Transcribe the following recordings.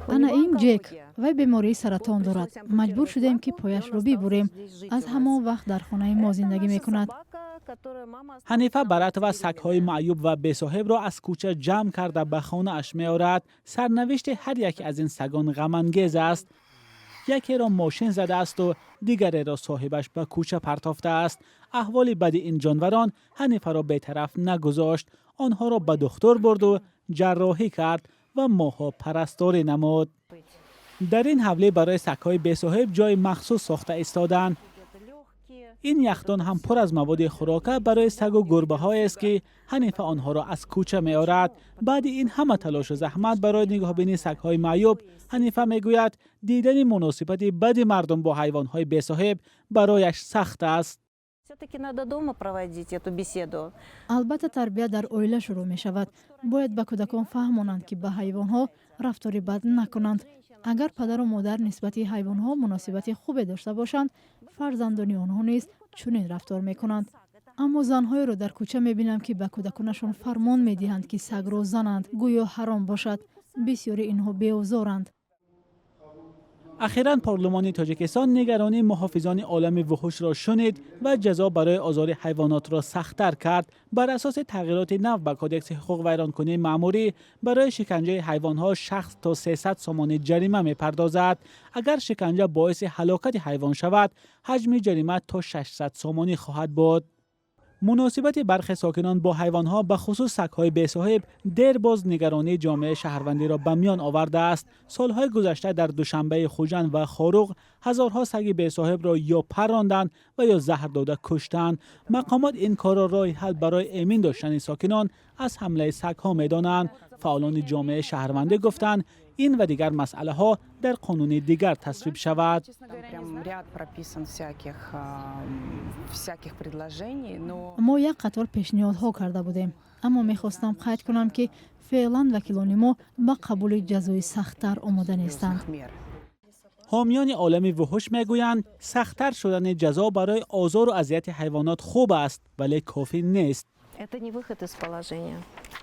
این جک و بیماری سرطان دارد. مجبور شدیم که پایش رو ببریم. از همان وقت در خانه ما زندگی میکند. حنیفه برات و سگ‌های معیوب و بی‌صاحب را از کوچه جمع کرده به خانه اش می‌آورد. سرنوشت هر یک از این سگان غم‌انگیز است. یکی را ماشین زده است و دیگری را صاحبش به کوچه پرتافته است. احوال بد این جانوران حنیفه را بی‌طرف نگذاشت. آنها را به دکتر برد و جراحی کرد و ماها پرستاری نمود. در این حوله برای سگ‌های بی‌صاحب جای مخصوص ساخته ایستادند. این یخدان هم پر از مواد خوراکه برای سگ و گربه‌هایی است که حنیفه آنها را از کوچه می‌آورد. بعد این همه تلاش و زحمت برای نگهبانی سگ‌های معیوب، حنیفه میگوید دیدن مناسبت بد مردم با حیوان‌های بی‌صاحب برایش سخت است. البته تربیت در اویله شروع می شود. باید به کودکان فهمانند که به حیوان‌ها رفتاری بد نکنند. اگر پدر و مادر نسبت حیوان‌ها مناسبت خوبی داشته باشند، فرزندان آنها نیز چنین رفتار می‌کنند. اما زن‌های را در کوچه می‌بینم که به کودکانشان فرمان می‌دهند که سگ را زنند، گویا حرام باشد. بسیاری اینها بی‌آزارند. اخیراً پارلمان تاجیکستان نگرانی محافظان عالم وحوش را شنید و جزا برای آزار حیوانات را سخت‌تر کرد. بر اساس تغییرات نو به کدکس حقوق ویرانکنی مأموری برای شکنجه حیوانات شخص تا 300 سومان جریمه می‌پردازد. اگر شکنجه باعث هلاکت حیوان شود، حجم جریمه تا 600 سومانی خواهد بود. مناسبت برخی ساکنان با حیوانها به خصوص سگ‌های بی‌صاحب دیر باز نگرانی جامعه شهروندی را به میان آورده است. سالهای گذشته در دوشنبه خوجند و خاروق هزارها سگ بی‌صاحب را یا پراندند و یا زهر داده کشتند. مقامات این کار را راه حل برای امین داشتن ساکنان از حمله سگ‌ها می‌دانند. فعالان جامعه شهروندی گفتند این و دیگر مسئله ها در قانون دیگر تصویب شود. ما یک قطار پیشنهادها کرده بودیم، اما میخواستم قید کنم که فعلا وکیلان ما به قبول جزای سخت‌تر آماده نیستند. حامیان عالم وحوش میگویند سخت‌تر شدن جزا برای آزار و اذیت حیوانات خوب است ولی کافی نیست.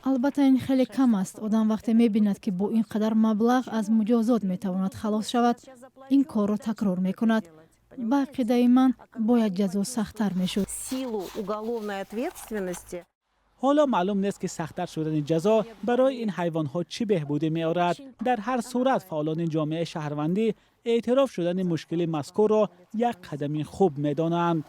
البته این خیلی کم است. آدم وقتی می‌بیند که با این قدر مبلغ از مجازات میتواند خلاص شود، این کار را تکرار میکند. به عقیده من باید جزا سخت‌تر میشد. حالا معلوم نیست که سخت‌تر شدن جزا برای این حیوانات چی بهبودی می‌آورد. در هر صورت فعالان جامعه شهروندی اعتراف شدن مشکل مذکور را یک قدم خوب می‌دانند.